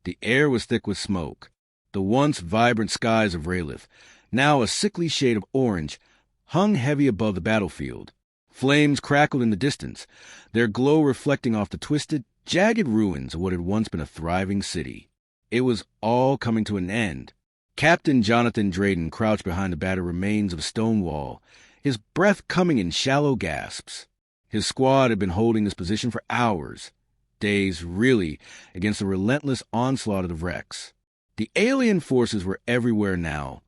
The air was thick with smoke. The once vibrant skies of Rayleigh, now a sickly shade of orange, hung heavy above the battlefield. Flames crackled in the distance, their glow reflecting off the twisted, jagged ruins of what had once been a thriving city. It was all coming to an end. Captain Jonathan Drayden crouched behind the battered remains of a stone wall, his breath coming in shallow gasps. His squad had been holding this position for hours, days really, against the relentless onslaught of the Vrex. The alien forces were everywhere now,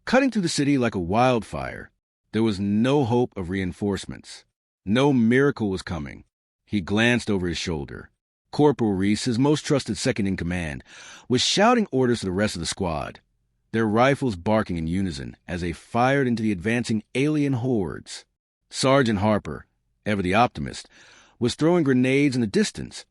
cutting through the city like a wildfire. There was no hope of reinforcements. No miracle was coming. He glanced over his shoulder. Corporal Reese, his most trusted second-in-command, was shouting orders to the rest of the squad, their rifles barking in unison as they fired into the advancing alien hordes. Sergeant Harper, ever the optimist, was throwing grenades in the distance,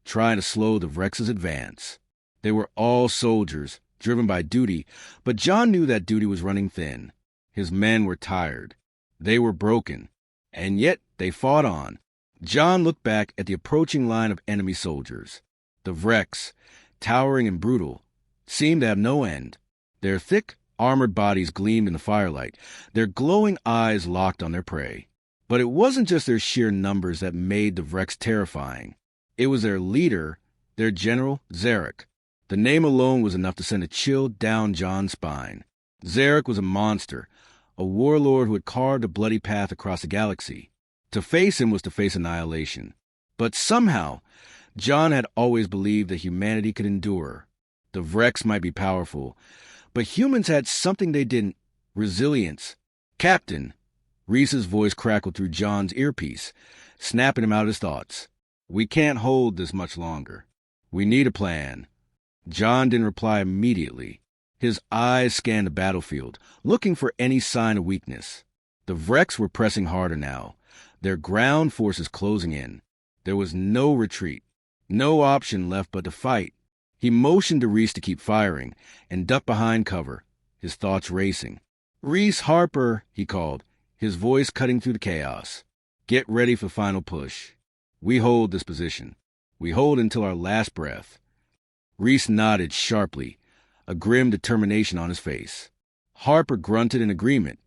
trying to slow the Vrex's advance. They were all soldiers, driven by duty, but Jon knew that duty was running thin. His men were tired. They were broken. And yet they fought on. Jon looked back at the approaching line of enemy soldiers. The Vrex, towering and brutal, seemed to have no end. Their thick, armored bodies gleamed in the firelight, their glowing eyes locked on their prey. But it wasn't just their sheer numbers that made the Vrex terrifying. It was their leader, their General Zarrak. The name alone was enough to send a chill down Jon's spine. Zerich was a monster, a warlord who had carved a bloody path across the galaxy. To face him was to face annihilation. But somehow, Jon had always believed that humanity could endure. The Vrex might be powerful, but humans had something they didn't: resilience. Captain, Reese's voice crackled through Jon's earpiece, snapping him out of his thoughts. We can't hold this much longer. We need a plan. Jon didn't reply immediately. His eyes scanned the battlefield, looking for any sign of weakness. The Vrex were pressing harder now, their ground forces closing in. There was no retreat, no option left but to fight. He motioned to Reese to keep firing, and ducked behind cover, his thoughts racing. "Reese, Harper," he called, his voice cutting through the chaos. "Get ready for final push. We hold this position. We hold until our last breath." Reese nodded sharply, a grim determination on his face. Harper grunted in agreement,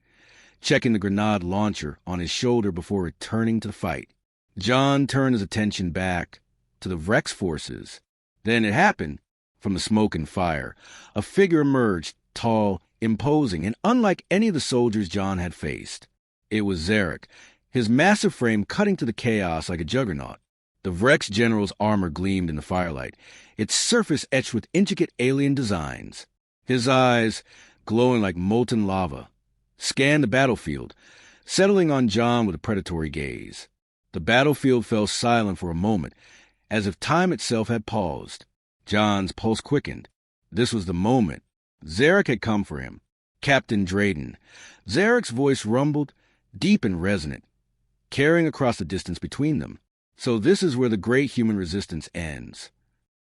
checking the grenade launcher on his shoulder before returning to the fight. Jon turned his attention back to the Vrex forces. Then it happened. From the smoke and fire, a figure emerged, tall, imposing, and unlike any of the soldiers Jon had faced. It was Zerich, his massive frame cutting through the chaos like a juggernaut. The Vrex General's armor gleamed in the firelight, its surface etched with intricate alien designs. His eyes, glowing like molten lava, scanned the battlefield, settling on Jon with a predatory gaze. The battlefield fell silent for a moment, as if time itself had paused. Jon's pulse quickened. This was the moment. Zerich had come for him. Captain Drayden. Zerich's voice rumbled, deep and resonant, carrying across the distance between them. So this is where the great human resistance ends.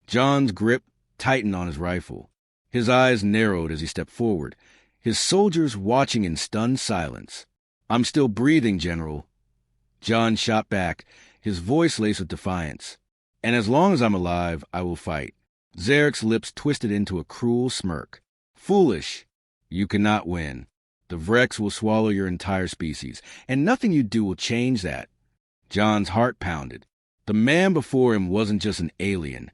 Jon's grip tightened on his rifle. His eyes narrowed as he stepped forward, his soldiers watching in stunned silence. "I'm still breathing, General." Jon shot back, his voice laced with defiance. "And as long as I'm alive, I will fight." Zerich's lips twisted into a cruel smirk. "Foolish. You cannot win. The Vrex will swallow your entire species, and nothing you do will change that." Jon's heart pounded. The man before him wasn't just an alien.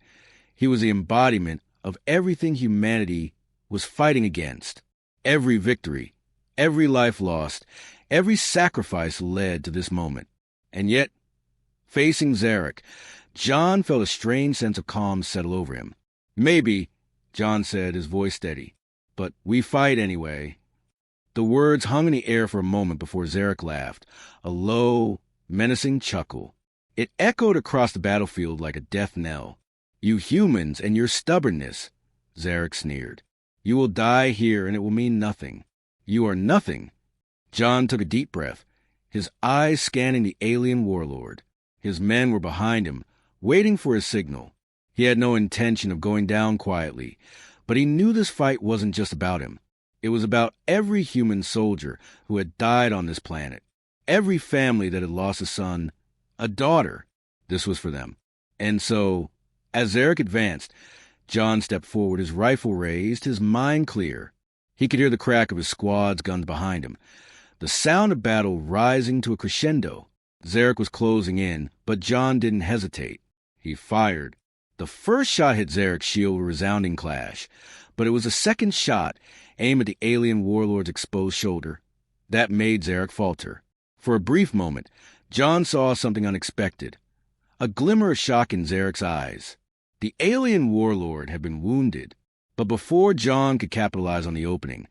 He was the embodiment of everything humanity was fighting against. Every victory, every life lost, every sacrifice led to this moment. And yet, facing Zerich, Jon felt a strange sense of calm settle over him. "Maybe," Jon said, his voice steady, "but we fight anyway." The words hung in the air for a moment before Zerich laughed, a low, menacing chuckle. It echoed across the battlefield like a death knell. "You humans and your stubbornness," Zerich sneered. "You will die here and it will mean nothing. You are nothing." Jon took a deep breath, his eyes scanning the alien warlord. His men were behind him, waiting for his signal. He had no intention of going down quietly, but he knew this fight wasn't just about him. It was about every human soldier who had died on this planet, every family that had lost a son, a daughter. This was for them. And so, as Zerich advanced, Jon stepped forward, his rifle raised, his mind clear. He could hear the crack of his squad's guns behind him, the sound of battle rising to a crescendo. Zerich was closing in, but Jon didn't hesitate. He fired. The first shot hit Zerich's shield with a resounding clash, but it was the second shot, aimed at the alien warlord's exposed shoulder, that made Zerich falter. For a brief moment, Jon saw something unexpected, a glimmer of shock in Zerich's eyes. The alien warlord had been wounded, but before Jon could capitalize on the opening,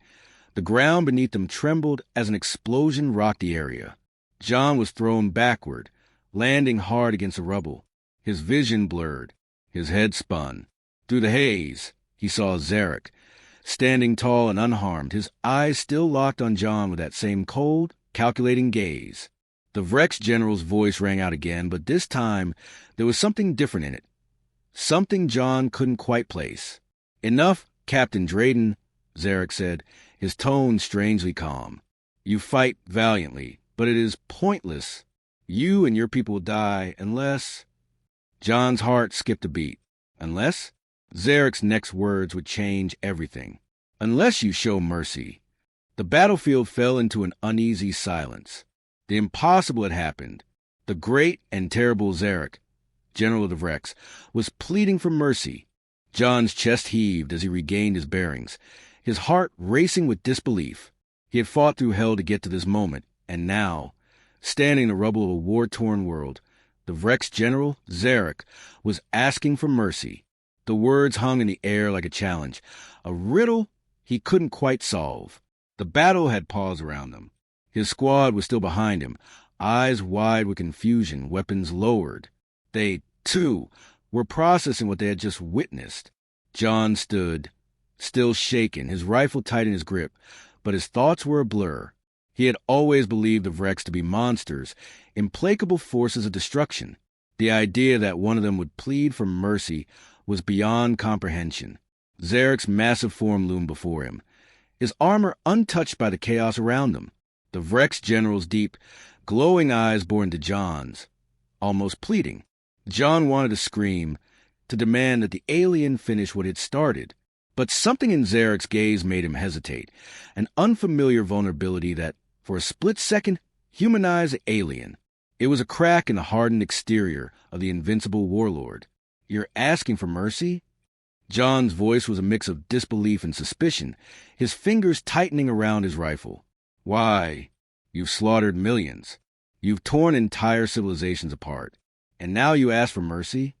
the ground beneath them trembled as an explosion rocked the area. Jon was thrown backward, landing hard against the rubble. His vision blurred. His head spun. Through the haze, he saw Zerich, standing tall and unharmed, his eyes still locked on Jon with that same cold, calculating gaze. The Vrex General's voice rang out again, but this time there was something different in it. Something Jon couldn't quite place. "Enough, Captain Drayden," Zerich said, his tone strangely calm. "You fight valiantly, but it is pointless. You and your people will die unless—" Jon's heart skipped a beat. "Unless?" Zerich's next words would change everything. "Unless you show mercy." The battlefield fell into an uneasy silence. The impossible had happened. The great and terrible Zerich, General of the Vrex, was pleading for mercy. Jon's chest heaved as he regained his bearings, his heart racing with disbelief. He had fought through hell to get to this moment, and now, standing in the rubble of a war-torn world, the Vrex General, Zerich, was asking for mercy. The words hung in the air like a challenge, a riddle he couldn't quite solve. The battle had paused around them. His squad was still behind him, eyes wide with confusion, weapons lowered. They, too, were processing what they had just witnessed. Jon stood, still shaken, his rifle tight in his grip, but his thoughts were a blur. He had always believed the Vrex to be monsters, implacable forces of destruction. The idea that one of them would plead for mercy was beyond comprehension. Zerich's massive form loomed before him, his armor untouched by the chaos around them. The Vrex General's deep, glowing eyes bore into Jon's, almost pleading. Jon wanted to scream, to demand that the alien finish what it started. But something in Zerich's gaze made him hesitate, an unfamiliar vulnerability that, for a split second, humanized the alien. It was a crack in the hardened exterior of the invincible warlord. "You're asking for mercy?" Jon's voice was a mix of disbelief and suspicion, his fingers tightening around his rifle. "Why, you've slaughtered millions. You've torn entire civilizations apart. And now you ask for mercy?"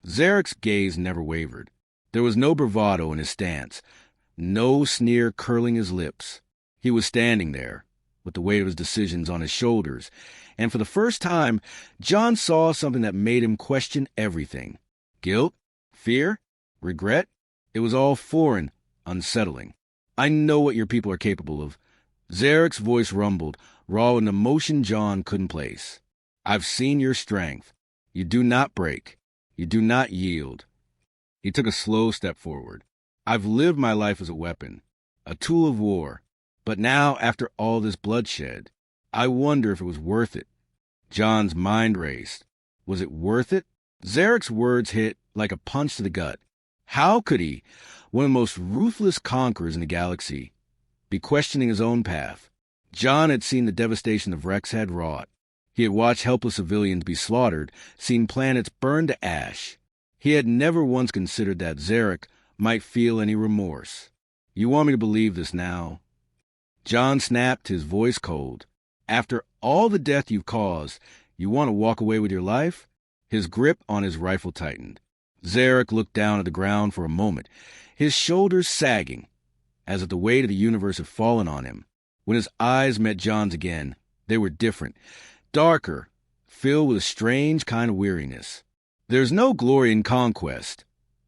Zerich's gaze never wavered. There was no bravado in his stance, no sneer curling his lips. He was standing there, with the weight of his decisions on his shoulders, and for the first time, Jon saw something that made him question everything. Guilt? Fear? Regret? It was all foreign, unsettling. "I know what your people are capable of." Zerich's voice rumbled, raw with an emotion Jon couldn't place. "I've seen your strength. You do not break. You do not yield." He took a slow step forward. "I've lived my life as a weapon, a tool of war. But now, after all this bloodshed, I wonder if it was worth it." Jon's mind raced. Was it worth it? Zerich's words hit like a punch to the gut. How could he, one of the most ruthless conquerors in the galaxy, be questioning his own path? Jon had seen the devastation the Vrex had wrought. He had watched helpless civilians be slaughtered, seen planets burned to ash. He had never once considered that Zerich might feel any remorse. "You want me to believe this now?" Jon snapped, his voice cold. "After all the death you've caused, you want to walk away with your life?" His grip on his rifle tightened. Zerich looked down at the ground for a moment, his shoulders sagging, as if the weight of the universe had fallen on him. When his eyes met Jon's again, they were different, darker, filled with a strange kind of weariness. "There's no glory in conquest,"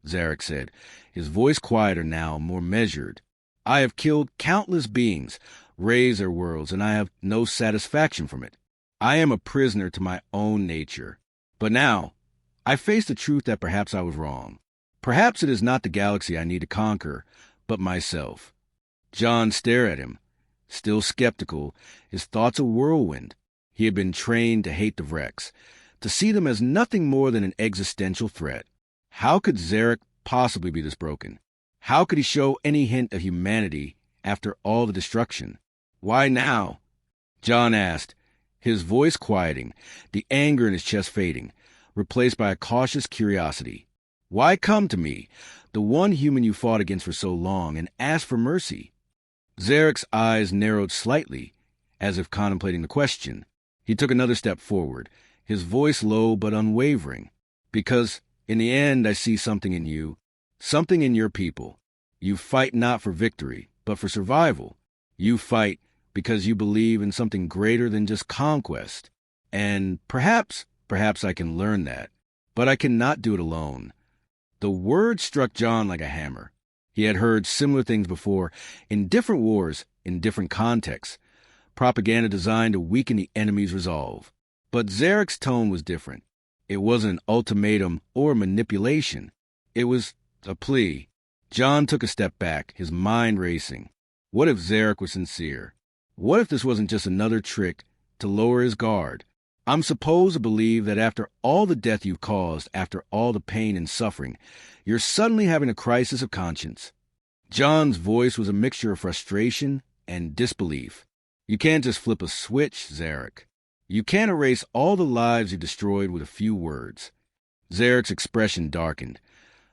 Zerich said, his voice quieter now, more measured. "I have killed countless beings, razed their worlds, and I have no satisfaction from it. I am a prisoner to my own nature. But now, I face the truth that perhaps I was wrong. Perhaps it is not the galaxy I need to conquer, but myself." Jon stared at him, still skeptical, his thoughts a whirlwind. He had been trained to hate the Vrex, to see them as nothing more than an existential threat. How could Zerich possibly be this broken? How could he show any hint of humanity after all the destruction? Why now? Jon asked, his voice quieting, the anger in his chest fading, replaced by a cautious curiosity. Why come to me, the one human you fought against for so long, and ask for mercy? Zerich's eyes narrowed slightly, as if contemplating the question. He took another step forward, his voice low but unwavering. Because, in the end, I see something in you, something in your people. You fight not for victory, but for survival. You fight because you believe in something greater than just conquest. And perhaps I can learn that. But I cannot do it alone. The word struck Jon like a hammer. He had heard similar things before, in different wars, in different contexts. Propaganda designed to weaken the enemy's resolve. But Zerich's tone was different. It wasn't an ultimatum or manipulation. It was a plea. Jon took a step back, his mind racing. What if Zerich was sincere? What if this wasn't just another trick to lower his guard? I'm supposed to believe that after all the death you've caused, after all the pain and suffering, you're suddenly having a crisis of conscience. Jon's voice was a mixture of frustration and disbelief. You can't just flip a switch, Zerich. You can't erase all the lives you destroyed with a few words. Zerich's expression darkened.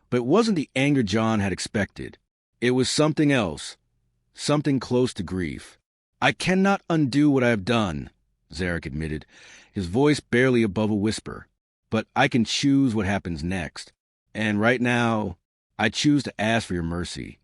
But it wasn't the anger Jon had expected. It was something else, something close to grief. I cannot undo what I have done, Zerich admitted, his voice barely above a whisper. But I can choose what happens next. And right now, I choose to ask for your mercy.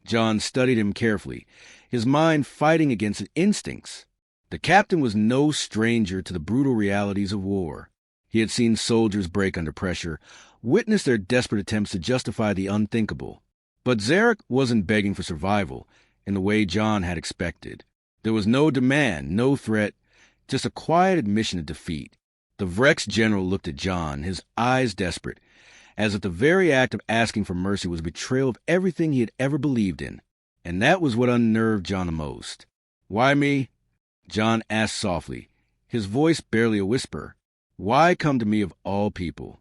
Jon studied him carefully, his mind fighting against his instincts. The captain was no stranger to the brutal realities of war. He had seen soldiers break under pressure, witnessed their desperate attempts to justify the unthinkable. But Zerich wasn't begging for survival in the way Jon had expected. There was no demand, no threat, just a quiet admission of defeat. The Vrex General looked at Jon, his eyes desperate, as if the very act of asking for mercy was a betrayal of everything he had ever believed in. And that was what unnerved Jon the most. Why me? Jon asked softly, his voice barely a whisper. Why come to me of all people?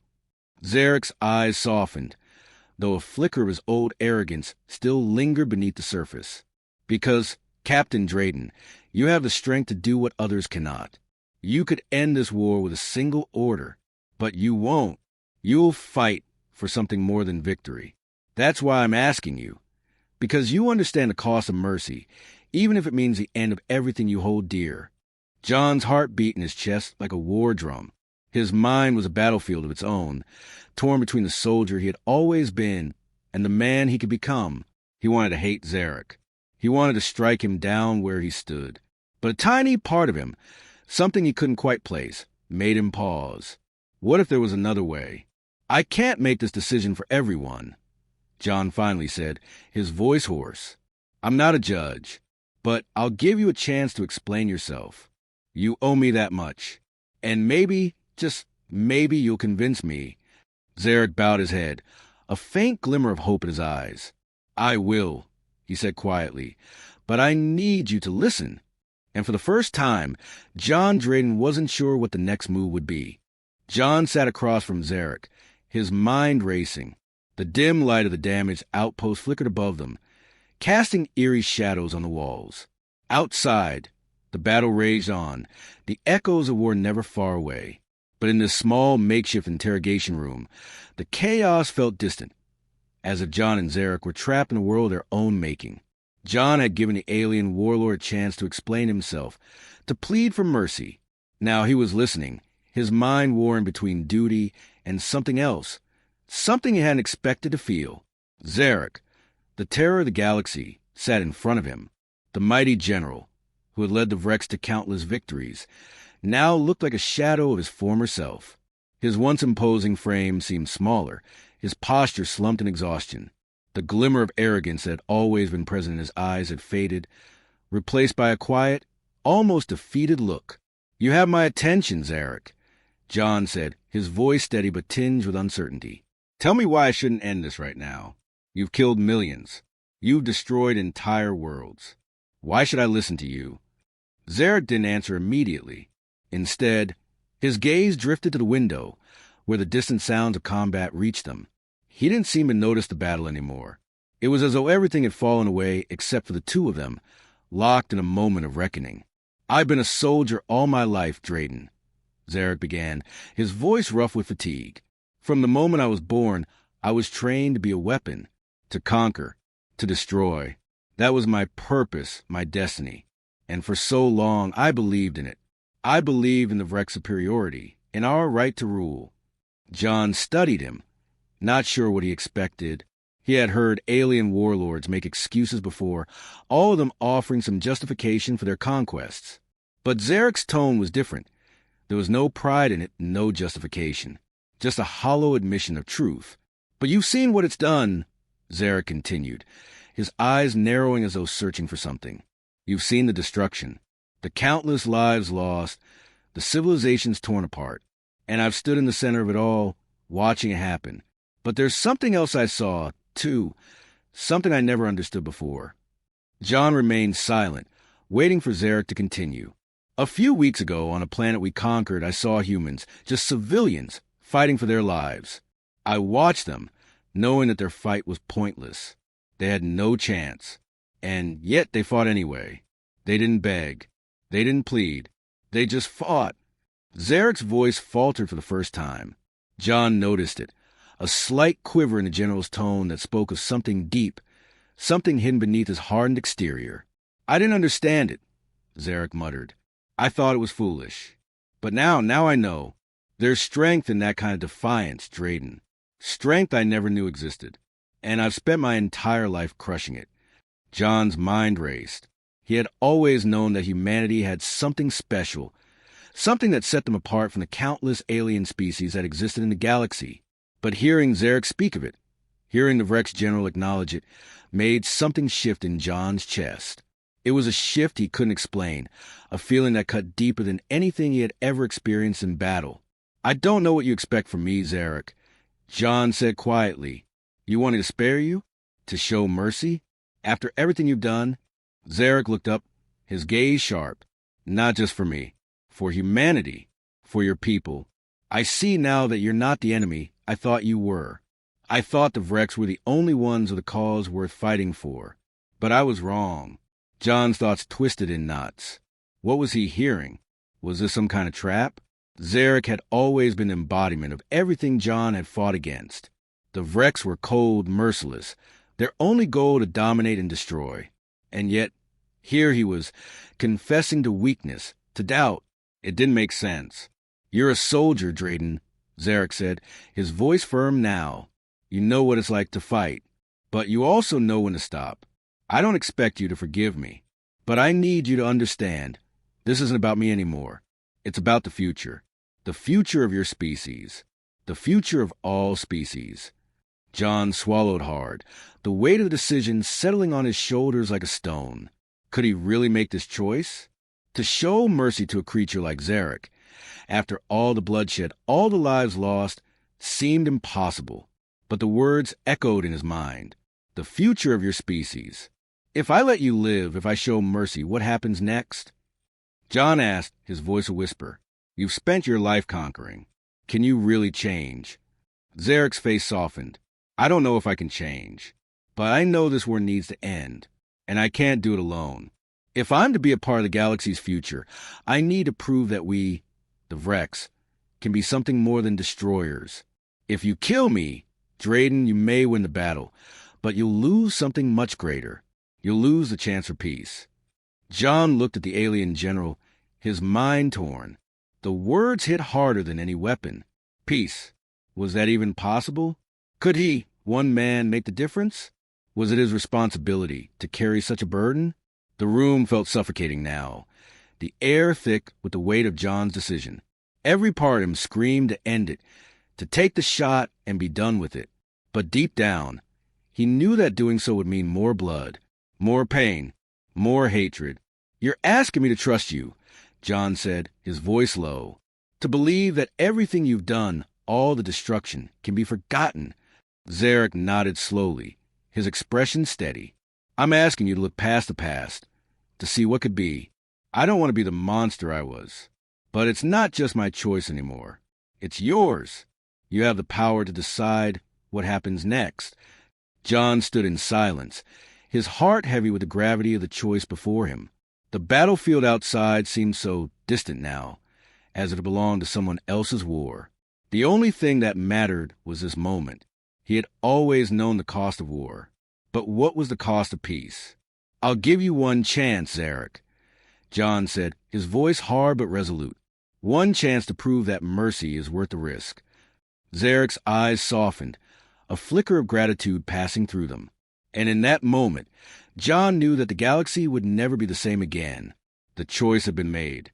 Zerich's eyes softened, though a flicker of his old arrogance still lingered beneath the surface. Because, Captain Drayden, you have the strength to do what others cannot. You could end this war with a single order, but you won't. You'll fight for something more than victory. That's why I'm asking you. Because you understand the cost of mercy, even if it means the end of everything you hold dear. Jon's heart beat in his chest like a war drum. His mind was a battlefield of its own, torn between the soldier he had always been and the man he could become. He wanted to hate Zerich. He wanted to strike him down where he stood. But a tiny part of him, something he couldn't quite place, made him pause. What if there was another way? I can't make this decision for everyone, Jon finally said, his voice hoarse. I'm not a judge, but I'll give you a chance to explain yourself. You owe me that much. And maybe, just maybe you'll convince me. Zerich bowed his head, a faint glimmer of hope in his eyes. I will, he said quietly, but I need you to listen. And for the first time, Jon Drayden wasn't sure what the next move would be. Jon sat across from Zerich, his mind racing. The dim light of the damaged outpost flickered above them, casting eerie shadows on the walls. Outside, the battle raged on, the echoes of war never far away. But in this small makeshift interrogation room, the chaos felt distant, as if Jon and Zerich were trapped in a world of their own making. Jon had given the alien warlord a chance to explain himself, to plead for mercy. Now he was listening, his mind warring between duty and something else, something he hadn't expected to feel. Zerich, the terror of the galaxy, sat in front of him. The mighty general, who had led the Vrex to countless victories, now looked like a shadow of his former self. His once imposing frame seemed smaller, his posture slumped in exhaustion. The glimmer of arrogance that had always been present in his eyes had faded, replaced by a quiet, almost defeated look. You have my attention, Zerich, Jon said, his voice steady but tinged with uncertainty. Tell me why I shouldn't end this right now. You've killed millions. You've destroyed entire worlds. Why should I listen to you? Zerich didn't answer immediately. Instead, his gaze drifted to the window, where the distant sounds of combat reached them. He didn't seem to notice the battle anymore. It was as though everything had fallen away except for the two of them, locked in a moment of reckoning. "I've been a soldier all my life, Drayden," Zerich began, his voice rough with fatigue. "From the moment I was born, I was trained to be a weapon, to conquer, to destroy. That was my purpose, my destiny. And for so long, I believed in it. I believed in the Vrex superiority, in our right to rule." Jon studied him, not sure what he expected. He had heard alien warlords make excuses before, all of them offering some justification for their conquests. But Zerich's tone was different. There was no pride in it, no justification. Just a hollow admission of truth. "But you've seen what it's done," Zerich continued, his eyes narrowing as though searching for something. "You've seen the destruction, the countless lives lost, the civilizations torn apart. And I've stood in the center of it all, watching it happen. But there's something else I saw, too, something I never understood before." Jon remained silent, waiting for Zerich to continue. "A few weeks ago, on a planet we conquered, I saw humans, just civilians, fighting for their lives. I watched them, knowing that their fight was pointless. They had no chance. And yet they fought anyway. They didn't beg. They didn't plead. They just fought." Zerich's voice faltered for the first time. Jon noticed it, a slight quiver in the general's tone that spoke of something deep, something hidden beneath his hardened exterior. "I didn't understand it," Zerich muttered. "I thought it was foolish. But now I know. There's strength in that kind of defiance, Drayden. Strength I never knew existed. And I've spent my entire life crushing it." Jon's mind raced. He had always known that humanity had something special, something that set them apart from the countless alien species that existed in the galaxy. But hearing Zerich speak of it, hearing the Vrex General acknowledge it, made something shift in Jon's chest. It was a shift he couldn't explain, a feeling that cut deeper than anything he had ever experienced in battle. "I don't know what you expect from me, Zerich," Jon said quietly. "You want me to spare you? To show mercy? After everything you've done?" Zerich looked up, his gaze sharp. "Not just for me. For humanity. For your people. I see now that you're not the enemy I thought you were. I thought the Vrex were the only ones with a cause worth fighting for. But I was wrong." Jon's thoughts twisted in knots. What was he hearing? Was this some kind of trap? Zerich had always been the embodiment of everything Jon had fought against. The Vrex were cold, merciless, their only goal to dominate and destroy. And yet, here he was, confessing to weakness, to doubt. It didn't make sense. "You're a soldier, Drayden," Zerich said, his voice firm now. "You know what it's like to fight. But you also know when to stop. I don't expect you to forgive me. But I need you to understand, this isn't about me anymore. It's about the future. The future of your species. The future of all species." Jon swallowed hard, the weight of the decision settling on his shoulders like a stone. Could he really make this choice? To show mercy to a creature like Zerich, after all the bloodshed, all the lives lost, seemed impossible. But the words echoed in his mind. The future of your species. "If I let you live, if I show mercy, what happens next?" Jon asked, his voice a whisper. "You've spent your life conquering. Can you really change?" Zerich's face softened. "I don't know if I can change. But I know this war needs to end. And I can't do it alone. If I'm to be a part of the galaxy's future, I need to prove that we, the Vrex, can be something more than destroyers. If you kill me, Drayden, you may win the battle, but you'll lose something much greater. You'll lose the chance for peace." Jon looked at the alien general, his mind torn. The words hit harder than any weapon. Peace. Was that even possible? Could he, one man, make the difference? Was it his responsibility to carry such a burden? The room felt suffocating now, the air thick with the weight of Jon's decision. Every part of him screamed to end it, to take the shot and be done with it. But deep down, he knew that doing so would mean more blood, more pain, more hatred. "You're asking me to trust you," Jon said, his voice low. "To believe that everything you've done, all the destruction, can be forgotten." Zerich nodded slowly, his expression steady. "I'm asking you to look past the past, to see what could be. I don't want to be the monster I was. But it's not just my choice anymore. It's yours. You have the power to decide what happens next. Jon stood in silence, his heart heavy with the gravity of the choice before him. The battlefield outside seemed so distant now, as if it belonged to someone else's war. The only thing that mattered was this moment. He had always known the cost of war. But what was the cost of peace? "I'll give you one chance, Zerich," Jon said, his voice hard but resolute. "One chance to prove that mercy is worth the risk." Zerich's eyes softened, a flicker of gratitude passing through them. And in that moment, Jon knew that the galaxy would never be the same again. The choice had been made.